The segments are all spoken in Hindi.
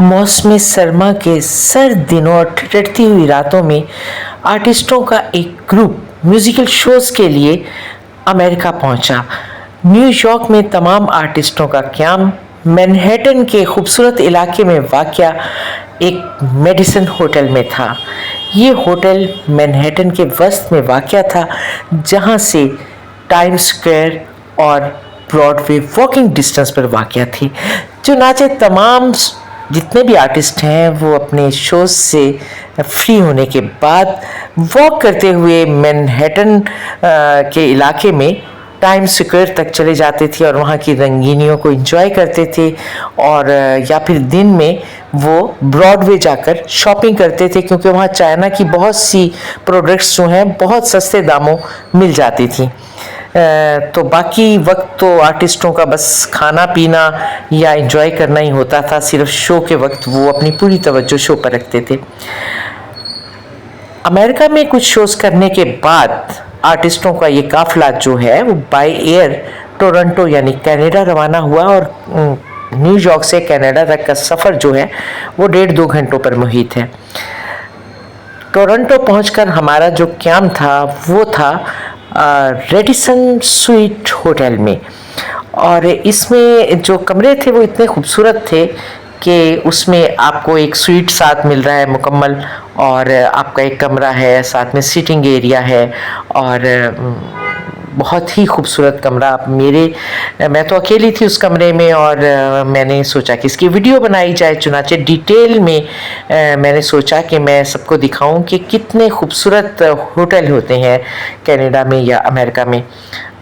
मौसमी सरमा के सर्द दिनों और ठिठुरती हुई रातों में आर्टिस्टों का एक ग्रुप म्यूजिकल शोज के लिए अमेरिका पहुंचा। न्यूयॉर्क में तमाम आर्टिस्टों का क्याम मैनहट्टन के खूबसूरत इलाके में वाक़या एक मेडिसन होटल में था। ये होटल मैनहट्टन के वस्त में वाक़या था, जहां से टाइम स्क्वायर और ब्रॉडवे वॉकिंग डिस्टेंस पर वाक़या थी। चुनाचे तमाम जितने भी आर्टिस्ट हैं वो अपने शोज से फ्री होने के बाद वॉक करते हुए मैनहट्टन के इलाके में टाइम स्क्वायर तक चले जाते थे और वहाँ की रंगीनियों को एंजॉय करते थे, और या फिर दिन में वो ब्रॉडवे जाकर शॉपिंग करते थे, क्योंकि वहाँ चाइना की बहुत सी प्रोडक्ट्स जो हैं बहुत सस्ते दामों मिल जाती थी। तो बाकी वक्त तो आर्टिस्टों का बस खाना पीना या एंजॉय करना ही होता था। सिर्फ शो के वक्त वो अपनी पूरी तवज्जो शो पर रखते थे। अमेरिका में कुछ शोज करने के बाद आर्टिस्टों का ये काफिला जो है वो बाय एयर टोरंटो यानी कनाडा रवाना हुआ, और न्यूयॉर्क से कनाडा तक का सफ़र जो है वो 1.5-2 घंटों पर मुहित है। टोरंटो पहुंचकर हमारा जो क्याम था वो था रेडिसन स्वीट होटल में, और इसमें जो कमरे थे वो इतने खूबसूरत थे कि उसमें आपको एक स्वीट साथ मिल रहा है मुकम्मल, और आपका एक कमरा है, साथ में सीटिंग एरिया है, और बहुत ही खूबसूरत कमरा। मैं तो अकेली थी उस कमरे में, और मैंने सोचा कि इसकी वीडियो बनाई जाए। चुनाचे डिटेल में मैंने सोचा कि मैं सबको दिखाऊं कि कितने खूबसूरत होटल होते हैं कनाडा में या अमेरिका में।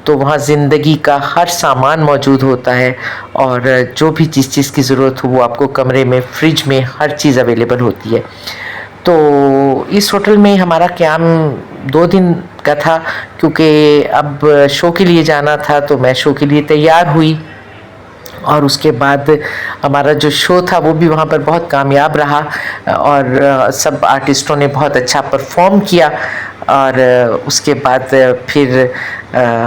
तो वहाँ ज़िंदगी का हर सामान मौजूद होता है, और जो भी जिस चीज़ की ज़रूरत हो वो आपको कमरे में, फ्रिज में हर चीज़ अवेलेबल होती है। तो इस होटल में हमारा क्याम 2 दिन का था, क्योंकि अब शो के लिए जाना था, तो मैं शो के लिए तैयार हुई, और उसके बाद हमारा जो शो था वो भी वहाँ पर बहुत कामयाब रहा, और सब आर्टिस्टों ने बहुत अच्छा परफॉर्म किया। और उसके बाद फिर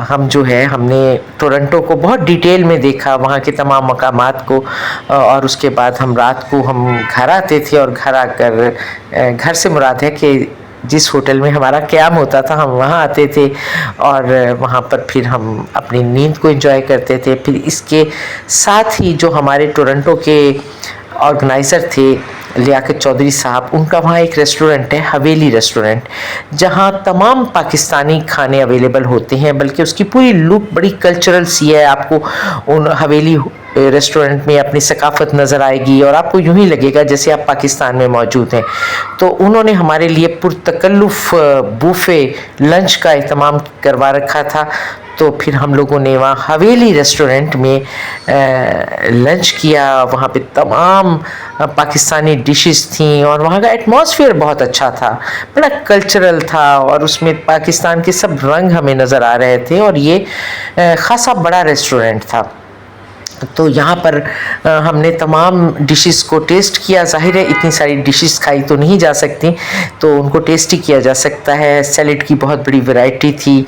हम जो है हमने टोरंटो को बहुत डिटेल में देखा, वहाँ के तमाम मकामात को, और उसके बाद हम रात को हम घर आते थे, और घर आकर घर से मुराद है कि जिस होटल में हमारा क्याम होता था हम वहाँ आते थे, और वहाँ पर फिर हम अपनी नींद को एंजॉय करते थे। फिर इसके साथ ही जो हमारे टोरंटो के ऑर्गेनाइज़र थे लियाकत चौधरी साहब, उनका वहाँ एक रेस्टोरेंट है, हवेली रेस्टोरेंट, जहाँ तमाम पाकिस्तानी खाने अवेलेबल होते हैं, बल्कि उसकी पूरी लुक बड़ी कल्चरल सी है। आपको उन हवेली रेस्टोरेंट में अपनी सकाफत नज़र आएगी, और आपको यूं ही लगेगा जैसे आप पाकिस्तान में मौजूद हैं। तो उन्होंने हमारे लिए पुरतकल्लुफ़ बूफे लंच का एहतमाम करवा रखा था। तो फिर हम लोगों ने वहाँ हवेली रेस्टोरेंट में लंच किया। वहाँ पे तमाम पाकिस्तानी डिशेस थीं, और वहाँ का एटमॉस्फेयर बहुत अच्छा था, बड़ा कल्चरल था, और उसमें पाकिस्तान के सब रंग हमें नज़र आ रहे थे, और ये ख़ासा बड़ा रेस्टोरेंट था। तो यहाँ पर हमने तमाम डिशेस को टेस्ट किया। ज़ाहिर है इतनी सारी डिशेस खाई तो नहीं जा सकती, तो उनको टेस्ट ही किया जा सकता है। सैलेड की बहुत बड़ी वैरायटी थी।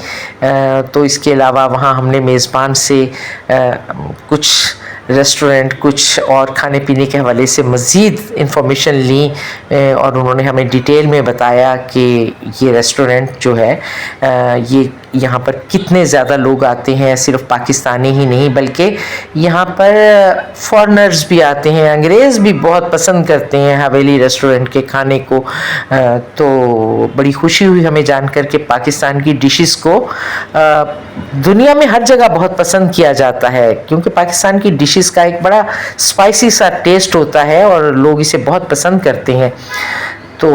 तो इसके अलावा वहाँ हमने मेज़बान से कुछ रेस्टोरेंट, कुछ और खाने पीने के हवाले से मज़ीद इन्फॉर्मेशन ली, और उन्होंने हमें डिटेल में बताया कि ये रेस्टोरेंट जो है ये यहाँ पर कितने ज़्यादा लोग आते हैं। सिर्फ पाकिस्तानी ही नहीं बल्कि यहाँ पर फॉरेनर्स भी आते हैं, अंग्रेज़ भी बहुत पसंद करते हैं हवेली रेस्टोरेंट के खाने को। तो बड़ी खुशी हुई हमें जानकर कि पाकिस्तान की डिशेस को दुनिया में हर जगह बहुत पसंद किया जाता है, क्योंकि पाकिस्तान की डिशेस का एक बड़ा स्पाइसी सा टेस्ट होता है, और लोग इसे बहुत पसंद करते हैं। तो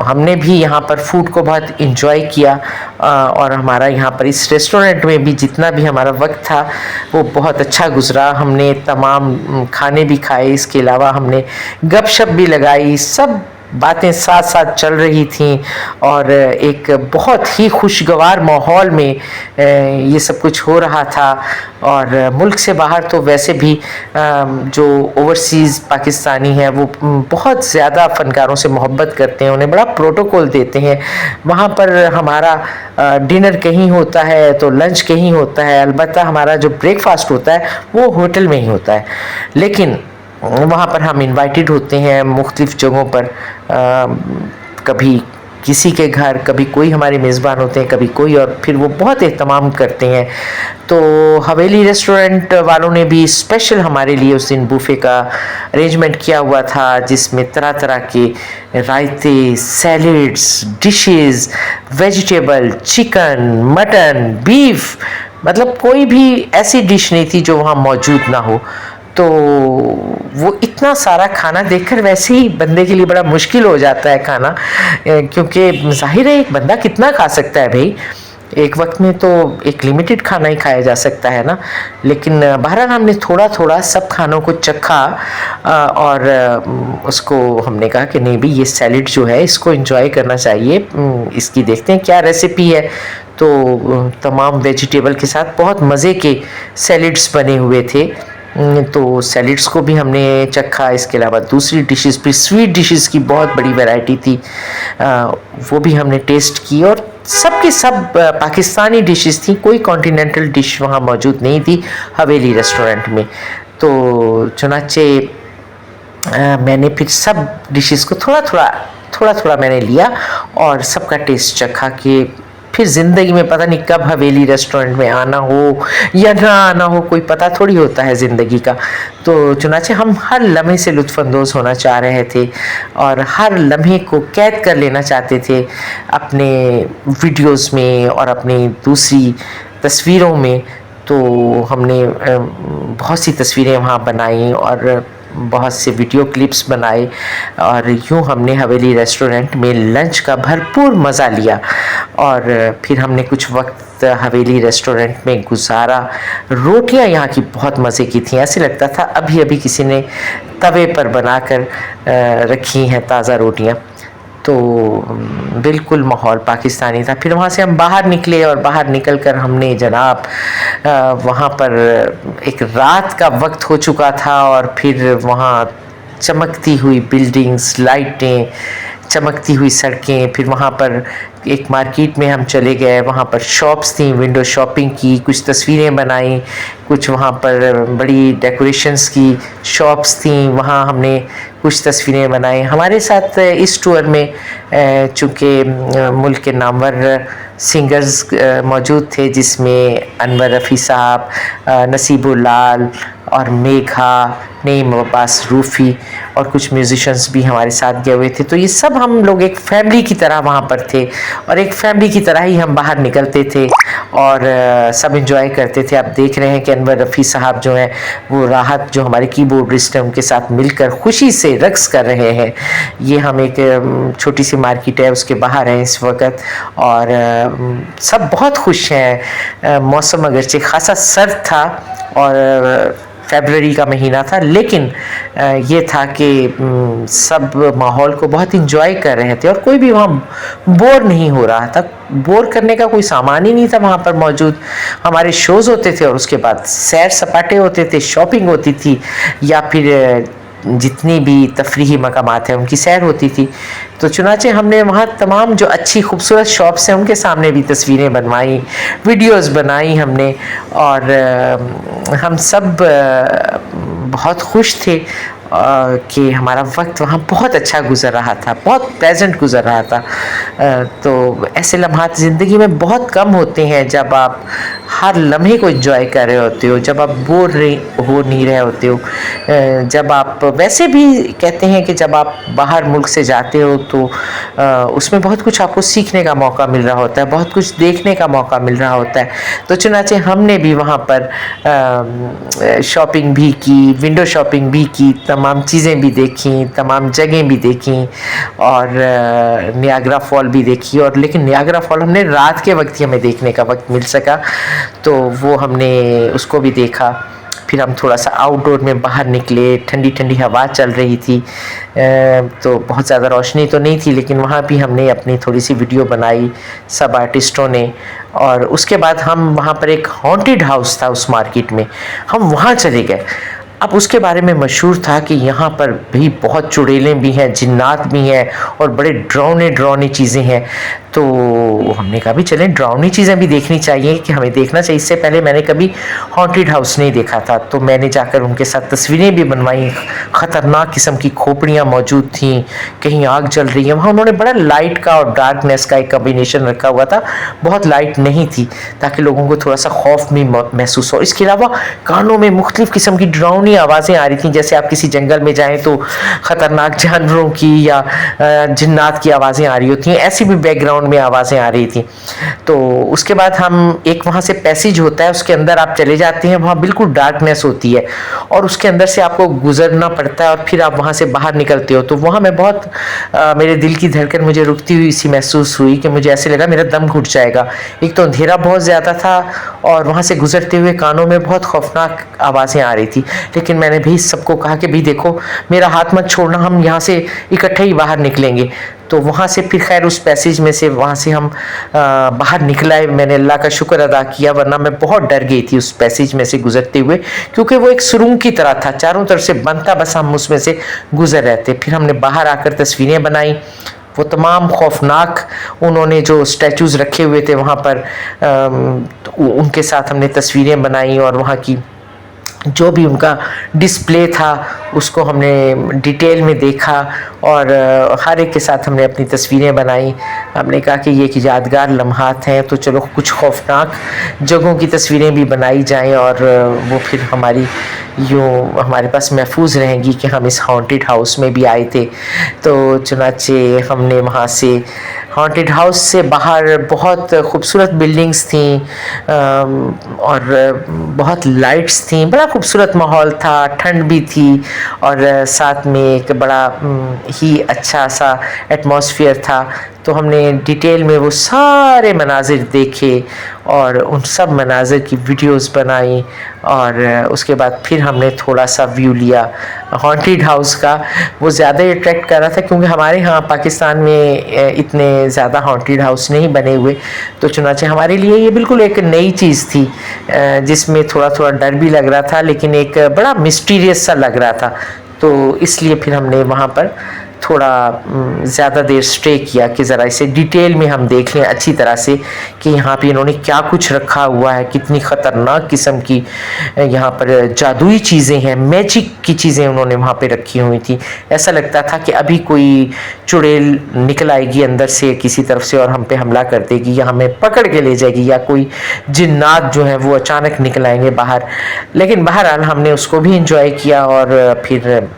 हमने भी यहाँ पर फूड को बहुत इंजॉय किया, और हमारा यहाँ पर इस रेस्टोरेंट में भी जितना भी हमारा वक्त था वो बहुत अच्छा गुजरा। हमने तमाम खाने भी खाए, इसके अलावा हमने गपशप भी लगाई, सब बातें साथ साथ चल रही थीं, और एक बहुत ही खुशगवार माहौल में ये सब कुछ हो रहा था। और मुल्क से बाहर तो वैसे भी जो ओवरसीज़ पाकिस्तानी हैं वो बहुत ज़्यादा फ़नकारों से मोहब्बत करते हैं, उन्हें बड़ा प्रोटोकॉल देते हैं। वहाँ पर हमारा डिनर कहीं होता है तो लंच कहीं होता है, अलबत्ता हमारा जो ब्रेकफास्ट होता है वो होटल में ही होता है। लेकिन वहाँ पर हम इनवाइटेड होते हैं मुख्तलिफ़ जगहों पर, कभी किसी के घर, कभी कोई हमारे मेज़बान होते हैं, कभी कोई, और फिर वो बहुत एहतमाम करते हैं। तो हवेली रेस्टोरेंट वालों ने भी स्पेशल हमारे लिए उस दिन बुफ़े का अरेंजमेंट किया हुआ था, जिसमें तरह तरह के रायते, salads, dishes, vegetable, chicken, mutton, beef, मतलब कोई भी ऐसी डिश नहीं थी जो वहाँ मौजूद ना हो। तो वो इतना सारा खाना देखकर वैसे ही बंदे के लिए बड़ा मुश्किल हो जाता है खाना, क्योंकि जाहिर है एक बंदा कितना खा सकता है भाई, एक वक्त में तो एक लिमिटेड खाना ही खाया जा सकता है ना। लेकिन बहरहाल हमने थोड़ा थोड़ा सब खानों को चखा, और उसको हमने कहा कि नहीं भाई ये सैलेड जो है इसको एंजॉय करना चाहिए, इसकी देखते हैं क्या रेसिपी है। तो तमाम वेजिटेबल के साथ बहुत मज़े के सैलेड्स बने हुए थे, तो सैलिड्स को भी हमने चखा। इसके अलावा दूसरी डिशेस भी, स्वीट डिशेस की बहुत बड़ी वैरायटी थी, वो भी हमने टेस्ट की, और सब के सब पाकिस्तानी डिशेस थी, कोई कॉन्टिनेंटल डिश वहाँ मौजूद नहीं थी हवेली रेस्टोरेंट में। तो चुनाचे मैंने फिर सब डिशेस को थोड़ा थोड़ा मैंने लिया और सबका टेस्ट चखा कि फिर ज़िंदगी में पता नहीं कब हवेली रेस्टोरेंट में आना हो या ना आना हो, कोई पता थोड़ी होता है ज़िंदगी का। तो चुनाचे हम हर लम्हे से लुत्फ़अंदोज़ होना चाह रहे थे और हर लम्हे को कैद कर लेना चाहते थे अपने वीडियोज़ में और अपनी दूसरी तस्वीरों में। तो हमने बहुत सी तस्वीरें वहाँ बनाई और बहुत से वीडियो क्लिप्स बनाए, और यूँ हमने हवेली रेस्टोरेंट में लंच का भरपूर मज़ा लिया। और फिर हमने कुछ वक्त हवेली रेस्टोरेंट में गुजारा। रोटियां यहाँ की बहुत मज़े की थी, ऐसे लगता था अभी अभी किसी ने तवे पर बनाकर रखी हैं ताज़ा रोटियां। तो बिल्कुल माहौल पाकिस्तानी था। फिर वहाँ से हम बाहर निकले और बाहर निकल कर हमने जनाब वहाँ पर एक रात का वक्त हो चुका था, और फिर वहाँ चमकती हुई बिल्डिंग्स, लाइटें, चमकती हुई सड़कें, फिर वहाँ पर एक मार्केट में हम चले गए, वहाँ पर शॉप्स थी, विंडो शॉपिंग की, कुछ तस्वीरें बनाई, कुछ वहाँ पर बड़ी डेकोरेशंस की शॉप्स थी, वहाँ हमने कुछ तस्वीरें बनाई। हमारे साथ इस टूर में चूँकि मुल्क के नामवर सिंगर्स मौजूद थे, जिसमें अनवर रफ़ी साहब, नसीबुल लाल और मेघा, नईम अब्बास रूफ़ी और कुछ म्यूज़िशंस भी हमारे साथ गए हुए थे। तो ये सब हम लोग एक फैमिली की तरह वहाँ पर थे, और एक फैमिली की तरह ही हम बाहर निकलते थे और सब एंजॉय करते थे। आप देख रहे हैं कि अनवर रफ़ी साहब जो हैं वो राहत जो हमारे कीबोर्डिस्ट हैं उनके साथ मिलकर खुशी से रक़्स कर रहे हैं। ये हम एक छोटी सी मार्केट है उसके बाहर हैं इस वक्त, और सब बहुत खुश हैं। मौसम अगरचे खासा सर्द था और फरवरी का महीना था, लेकिन ये था कि सब माहौल को बहुत इंजॉय कर रहे थे और कोई भी वहाँ बोर नहीं हो रहा था। बोर करने का कोई सामान ही नहीं था वहाँ पर मौजूद। हमारे शोज़ होते थे और उसके बाद सैर सपाटे होते थे, शॉपिंग होती थी, या फिर जितनी भी तफरीही मकामात हैं उनकी सैर होती थी। तो चुनाचे हमने वहाँ तमाम जो अच्छी खूबसूरत शॉप्स हैं उनके सामने भी तस्वीरें बनवाई, वीडियोस बनाई हमने, और हम सब बहुत खुश थे कि हमारा वक्त वहाँ बहुत अच्छा गुज़र रहा था, बहुत प्लेजेंट गुज़र रहा था। तो ऐसे लम्हात ज़िंदगी में बहुत कम होते हैं जब आप हर लम्हे को एंजॉय कर रहे होते हो, जब आप बोर हो नहीं रहे होते हो, जब आप वैसे भी कहते हैं कि जब आप बाहर मुल्क से जाते हो तो उसमें बहुत कुछ आपको सीखने का मौका मिल रहा होता है, बहुत कुछ देखने का मौका मिल रहा होता है। तो चुनाचे हमने भी वहाँ पर शॉपिंग भी की, विंडो शॉपिंग भी की, तमाम चीज़ें भी देखी, तमाम जगहें भी देखी, और नियाग्रा फॉल भी देखी। और लेकिन नियाग्रा फॉल हमने रात के वक्त ही हमें देखने का वक्त मिल सका, तो वो हमने उसको भी देखा। फिर हम थोड़ा सा आउटडोर में बाहर निकले, ठंडी ठंडी हवा चल रही थी, तो बहुत ज़्यादा रोशनी तो नहीं थी, लेकिन वहाँ भी हमने अपनी थोड़ी सी वीडियो बनाई सब आर्टिस्टों ने। और उसके बाद हम वहाँ पर एक हॉन्टेड हाउस था उस मार्केट में, हम वहाँ चले गए। अब उसके बारे में मशहूर था कि यहाँ पर भी बहुत चुड़ैलें भी हैं, जिन्नात भी हैं और बड़े डरावनी चीज़ें हैं। तो हमने कहा भी चलें डरावनी चीज़ें भी देखनी चाहिए, कि हमें देखना चाहिए। इससे पहले मैंने कभी हॉन्टेड हाउस नहीं देखा था, तो मैंने जाकर उनके साथ तस्वीरें भी बनवाई। ख़तरनाक किस्म की खोपड़ियाँ मौजूद थीं, कहीं आग जल रही है। वहाँ उन्होंने बड़ा लाइट का और डार्कनेस का एक कॉम्बिनेशन रखा हुआ था, बहुत लाइट नहीं थी, ताकि लोगों को थोड़ा सा खौफ भी महसूस हो। इसके अलावा कानों में मुख्तलिफ किस्म की डरावनी आवाज़ें आ रही थी, जैसे आप किसी जंगल में जाएँ तो ख़तरनाक जानवरों की या जिन्नात की आवाज़ें आ रही होती हैं, ऐसी भी बैकग्राउंड में आवाज़ें आ रही थी। तो उसके बाद हम एक वहाँ से पैसेज होता है, उसके अंदर आप चले जाते हैं, वहाँ बिल्कुल डार्कनेस होती है और उसके अंदर से आपको गुजरना पड़ता है और फिर आप वहाँ से बाहर निकलते हो। तो वहाँ मैं बहुत मेरे दिल की धड़कन मुझे रुकती हुई सी महसूस हुई, कि मुझे ऐसे लगा मेरा दम घुट जाएगा। एक तो अंधेरा बहुत ज़्यादा था और वहाँ से गुजरते हुए कानों में बहुत खौफनाक आवाज़ें आ रही थी। लेकिन मैंने भी सबको कहा कि भी देखो, मेरा हाथ मत छोड़ना, हम यहाँ से इकट्ठे ही बाहर निकलेंगे। तो वहाँ से फिर खैर उस पैसेज में से वहाँ से हम बाहर निकलाए। मैंने अल्लाह का शुक्र अदा किया, वरना मैं बहुत डर गई थी उस पैसेज में से गुजरते हुए, क्योंकि वो एक सुरंग की तरह था, चारों तरफ से बंद था, बस हम उसमें से गुजर रहे थे। फिर हमने बाहर आकर तस्वीरें बनाई। वो तमाम खौफनाक उन्होंने जो स्टैचूज़ रखे हुए थे वहाँ पर, तो उनके साथ हमने तस्वीरें बनाई और वहाँ की जो भी उनका डिस्प्ले था उसको हमने डिटेल में देखा और हर एक के साथ हमने अपनी तस्वीरें बनाई। हमने कहा कि ये एक यादगार लम्हात हैं, तो चलो कुछ खौफनाक जगहों की तस्वीरें भी बनाई जाएं और वो फिर हमारी यूँ हमारे पास महफूज रहेंगी कि हम इस हॉन्टेड हाउस में भी आए थे। तो चुनाचे हमने वहाँ से हॉन्टेड हाउस से बाहर बहुत खूबसूरत बिल्डिंग्स थीं और बहुत लाइट्स थीं, बड़ा खूबसूरत माहौल था, ठंड भी थी और साथ में एक बड़ा ही अच्छा सा एटमॉस्फेयर था। तो हमने डिटेल में वो सारे मनाजिर देखे और उन सब मनाजिर की वीडियोस बनाई और उसके बाद फिर हमने थोड़ा सा व्यू लिया हॉन्टेड हाउस का। वो ज़्यादा अट्रैक्ट कर रहा था क्योंकि हमारे यहाँ पाकिस्तान में इतने ज़्यादा हॉन्टेड हाउस नहीं बने हुए, तो चुनाचे हमारे लिए ये बिल्कुल एक नई चीज़ थी, जिसमें थोड़ा थोड़ा डर भी लग रहा था, लेकिन एक बड़ा मिस्टीरियस सा लग रहा था। तो इसलिए फिर हमने वहाँ पर थोड़ा ज़्यादा देर स्टे किया कि ज़रा इसे डिटेल में हम देख लें अच्छी तरह से, कि यहाँ पे इन्होंने क्या कुछ रखा हुआ है, कितनी ख़तरनाक किस्म की यहाँ पर जादुई चीज़ें हैं, मैजिक की चीज़ें उन्होंने वहाँ पे रखी हुई थी। ऐसा लगता था कि अभी कोई चुड़ैल निकल आएगी अंदर से किसी तरफ से और हम पे हमला कर देगी या हमें पकड़ के ले जाएगी, या कोई जिन्नात जो है वो अचानक निकल आएंगे बाहर। लेकिन बहरहाल हमने उसको भी इंजॉय किया और फिर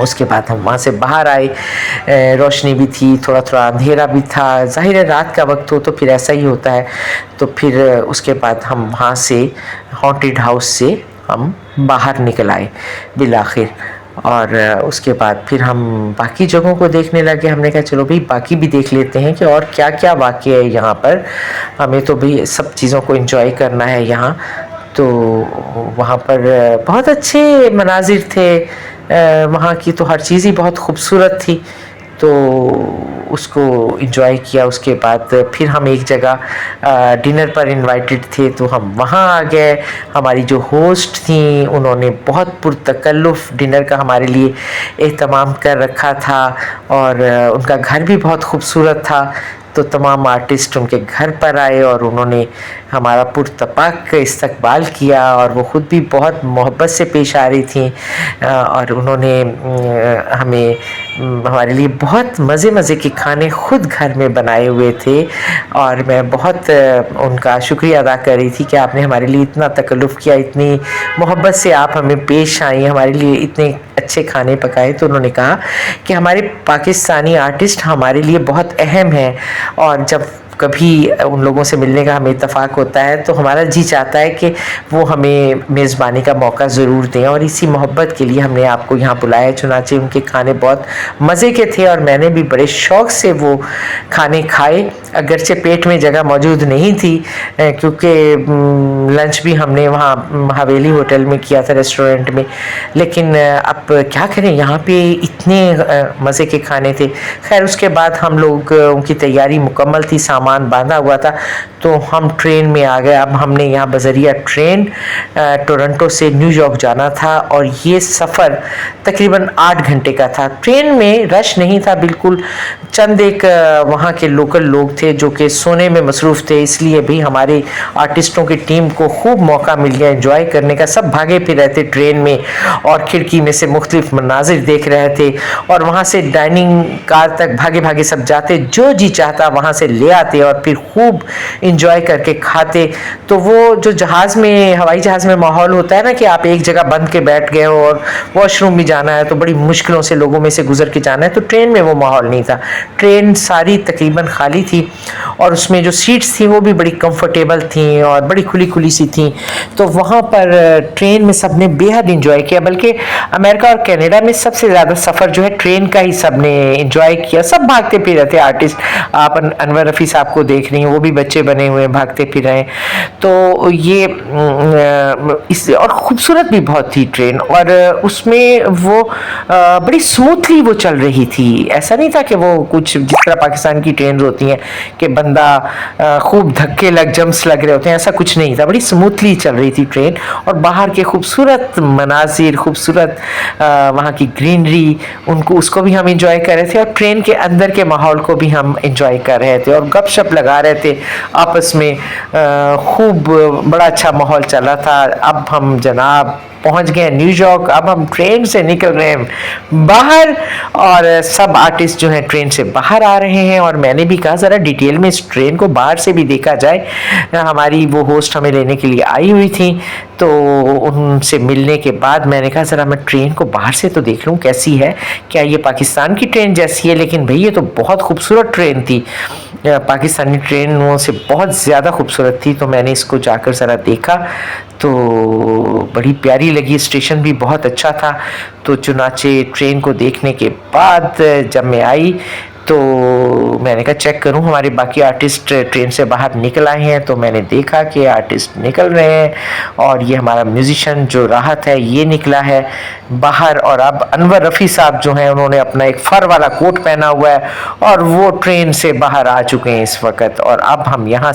उसके बाद हम वहाँ से बाहर आए। रोशनी भी थी, थोड़ा थोड़ा अंधेरा भी था, ज़ाहिर है रात का वक्त हो तो फिर ऐसा ही होता है। तो फिर उसके बाद हम वहाँ से हॉन्टेड हाउस से हम बाहर निकल आए बिलाखिर, और उसके बाद फिर हम बाकी जगहों को देखने लगे। हमने कहा चलो भाई बाकी भी देख लेते हैं कि और क्या क्या वाक़ई है यहाँ पर, हमें तो भाई सब चीज़ों को एंजॉय करना है यहाँ। तो वहाँ पर बहुत अच्छे मनाजिर थे, वहाँ की तो हर चीज़ ही बहुत खूबसूरत थी, तो उसको एंजॉय किया। उसके बाद फिर हम एक जगह डिनर पर इनवाइटेड थे, तो हम वहाँ आ गए। हमारी जो होस्ट थी उन्होंने बहुत पुरतकल्लुफ़ डिनर का हमारे लिए एहतमाम कर रखा था और उनका घर भी बहुत खूबसूरत था। तो तमाम आर्टिस्ट उनके घर पर आए और उन्होंने हमारा पुरतपाक इस्तकबाल किया और वो ख़ुद भी बहुत मोहब्बत से पेश आ रही थी और उन्होंने हमें हमारे लिए बहुत मज़े के खाने ख़ुद घर में बनाए हुए थे और मैं बहुत उनका शुक्रिया अदा कर रही थी कि आपने हमारे लिए इतना तकल्लुफ़ किया, इतनी मोहब्बत से आप हमें पेश आई, हमारे लिए इतने अच्छे खाने पकाए। तो उन्होंने कहा कि हमारे पाकिस्तानी आर्टिस्ट हमारे लिए बहुत अहम हैं और जब कभी उन लोगों से मिलने का हमें इत्तेफाक होता है तो हमारा जी चाहता है कि वो हमें मेज़बानी का मौका ज़रूर दें, और इसी मोहब्बत के लिए हमने आपको यहाँ बुलाया। चुनाचे उनके खाने बहुत मज़े के थे और मैंने भी बड़े शौक़ से वो खाने खाए, अगरचे पेट में जगह मौजूद नहीं थी क्योंकि लंच भी हमने वहाँ हवेली होटल में किया था, रेस्टोरेंट में। लेकिन अब क्या करें, यहाँ पे इतने मज़े के खाने थे। खैर उसके बाद हम लोग उनकी तैयारी मुकम्मल थी, सामान बांधा हुआ था, तो हम ट्रेन में आ गए। अब हमने यहाँ बज़रिया ट्रेन टोरंटो से न्यूयॉर्क जाना था और ये सफ़र तकरीबन 8 घंटे का था। ट्रेन में रश नहीं था, बिल्कुल चंद एक वहाँ के लोकल लोग थे जो कि सोने में मसरूफ़ थे, इसलिए भी हमारे आर्टिस्टों की टीम को खूब मौका मिल गया एंजॉय करने का। सब भागे फिर रहे थे ट्रेन में और खिड़की में से मुख्तलिफ मनाजिर देख रहे थे, और वहाँ से डाइनिंग कार तक भागे भागे सब जाते, जो जी चाहता वहाँ से ले आते और फिर खूब इंजॉय करके खाते। तो वो जो जहाज़ में, हवाई जहाज़ में माहौल होता है ना कि आप एक जगह बंद के बैठ गए हो और वॉशरूम भी जाना है तो बड़ी मुश्किलों से लोगों में से गुजर के जाना है, तो ट्रेन में वो माहौल नहीं था। ट्रेन सारी तकरीबन खाली थी और उसमें जो सीट्स थी वो भी बड़ी कंफर्टेबल थी और बड़ी खुली खुली सी थी। तो वहाँ पर ट्रेन में सब ने बेहद इंजॉय किया, बल्कि अमेरिका और कनाडा में सबसे ज़्यादा सफ़र जो है ट्रेन का ही सब ने इंजॉय किया। सब भागते फिर रहे थे आर्टिस्ट, आप अनवर रफ़ी साहब को देख रही हैं, वो भी बच्चे बने हुए हैं, भागते फिर रहे हैं। तो ये इस और ख़ूबसूरत भी बहुत थी ट्रेन, और उसमें वो बड़ी स्मूथली वो चल रही थी। ऐसा नहीं था कि वो कुछ जिस तरह पाकिस्तान की ट्रेन होती हैं कि बंदा खूब धक्के जम्स लग रहे होते हैं, ऐसा कुछ नहीं था। बड़ी स्मूथली चल रही थी ट्रेन, और बाहर के खूबसूरत मनाजिर, खूबसूरत वहाँ की ग्रीनरी, उसको भी हम इंजॉय कर रहे थे, और ट्रेन के अंदर के माहौल को भी हम इंजॉय कर रहे थे और गपशप लगा रहे थे आपस में। खूब बड़ा अच्छा माहौल चल रहा था। अब हम जनाब पहुंच गए न्यूयॉर्क, अब हम ट्रेन से निकल रहे हैं बाहर, और सब आर्टिस्ट जो हैं ट्रेन से बाहर आ रहे हैं। और मैंने भी कहा ज़रा डिटेल में इस ट्रेन को बाहर से भी देखा जाए। हमारी वो होस्ट हमें लेने के लिए आई हुई थी, तो उनसे मिलने के बाद मैंने कहा ज़रा मैं ट्रेन को बाहर से तो देख लूँ कैसी है, क्या ये पाकिस्तान की ट्रेन जैसी है। लेकिन भाई ये तो बहुत खूबसूरत ट्रेन थी, पाकिस्तानी ट्रेनों से बहुत ज़्यादा खूबसूरत थी। तो मैंने इसको जाकर ज़रा देखा तो बड़ी प्यारी लगी, स्टेशन भी बहुत अच्छा था। तो चुनाचे ट्रेन को देखने के बाद जब मैं आई तो मैंने कहा चेक करूं हमारे बाकी आर्टिस्ट ट्रेन से बाहर निकल आए हैं। तो मैंने देखा कि आर्टिस्ट निकल रहे हैं, और ये हमारा म्यूज़िशियन जो राहत है ये निकला है बाहर। और अब अनवर रफ़ी साहब जो हैं उन्होंने अपना एक फर वाला कोट पहना हुआ है और वो ट्रेन से बाहर आ चुके हैं इस वक्त। और अब हम यहाँ